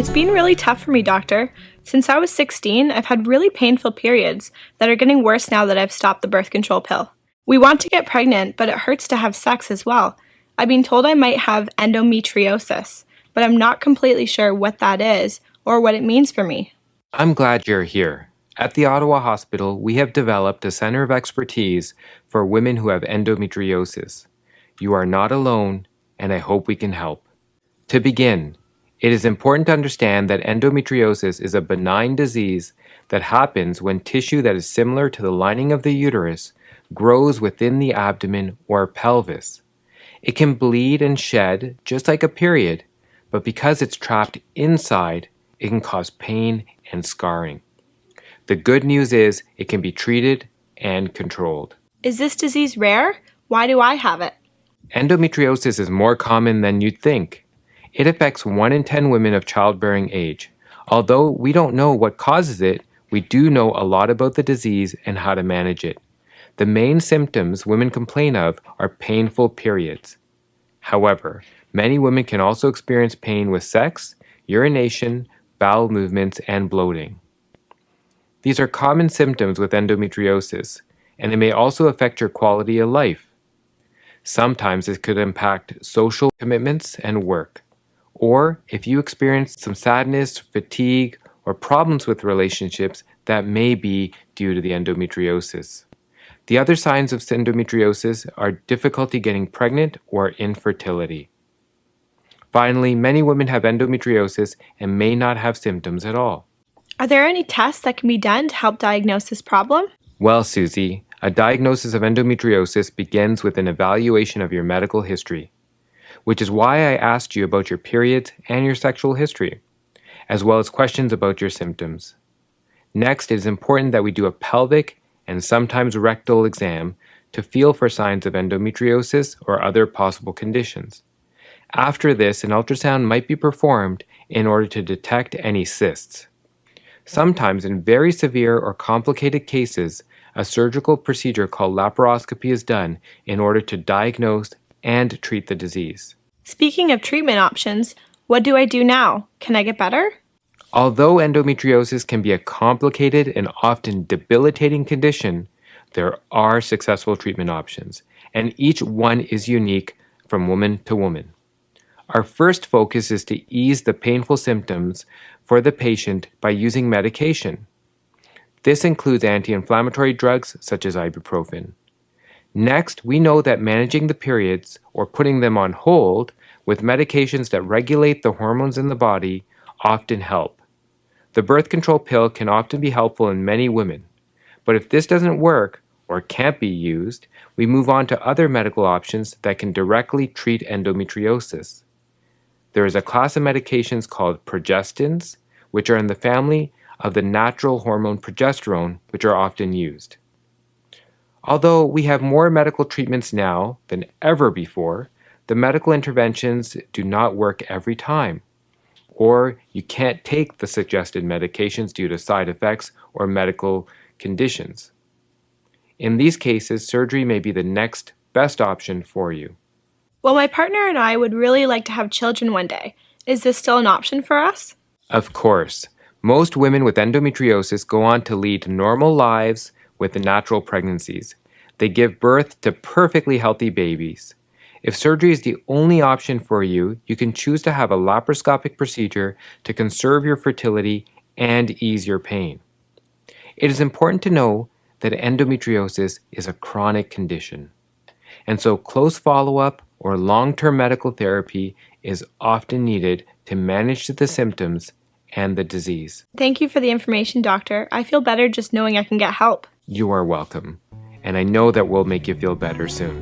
It's been really tough for me, doctor. Since I was 16, I've had really painful periods that are getting worse now that I've stopped the birth control pill. We want to get pregnant, but it hurts to have sex as well. I've been told I might have endometriosis, but I'm not completely sure what that is or what it means for me. I'm glad you're here. At the Ottawa Hospital, we have developed a center of expertise for women who have endometriosis. You are not alone, and I hope we can help. To begin, it is important to understand that endometriosis is a benign disease that happens when tissue that is similar to the lining of the uterus grows within the abdomen or pelvis. It can bleed and shed just like a period, but because it's trapped inside, it can cause pain and scarring. The good news is it can be treated and controlled. Is this disease rare? Why do I have it? Endometriosis is more common than you'd think. It affects 1 in 10 women of childbearing age. Although we don't know what causes it, we do know a lot about the disease and how to manage it. The main symptoms women complain of are painful periods. However, many women can also experience pain with sex, urination, bowel movements, and bloating. These are common symptoms with endometriosis, and it may also affect your quality of life. Sometimes it could impact social commitments and work. Or if you experience some sadness, fatigue, or problems with relationships, that may be due to the endometriosis. The other signs of endometriosis are difficulty getting pregnant or infertility. Finally, many women have endometriosis and may not have symptoms at all. Are there any tests that can be done to help diagnose this problem? Well, Susie, a diagnosis of endometriosis begins with an evaluation of your medical history, which is why I asked you about your periods and your sexual history, as well as questions about your symptoms. Next, it is important that we do a pelvic and sometimes rectal exam to feel for signs of endometriosis or other possible conditions. After this, an ultrasound might be performed in order to detect any cysts. Sometimes, in very severe or complicated cases, a surgical procedure called laparoscopy is done in order to diagnose and treat the disease. Speaking of treatment options, what do I do now? Can I get better? Although endometriosis can be a complicated and often debilitating condition, there are successful treatment options, and each one is unique from woman to woman. Our first focus is to ease the painful symptoms for the patient by using medication. This includes anti-inflammatory drugs such as ibuprofen. Next, we know that managing the periods or putting them on hold with medications that regulate the hormones in the body often help. The birth control pill can often be helpful in many women, but if this doesn't work or can't be used, we move on to other medical options that can directly treat endometriosis. There is a class of medications called progestins, which are in the family of the natural hormone progesterone, which are often used. Although we have more medical treatments now than ever before, the medical interventions do not work every time, or you can't take the suggested medications due to side effects or medical conditions. In these cases, surgery may be the next best option for you. Well, my partner and I would really like to have children one day. Is this still an option for us? Of course, most women with endometriosis go on to lead normal lives with natural pregnancies. They give birth to perfectly healthy babies. If surgery is the only option for you, you can choose to have a laparoscopic procedure to conserve your fertility and ease your pain. It is important to know that endometriosis is a chronic condition, and so close follow-up or long-term medical therapy is often needed to manage the symptoms and the disease. Thank you for the information, doctor. I feel better just knowing I can get help. You are welcome, and I know that we'll make you feel better soon.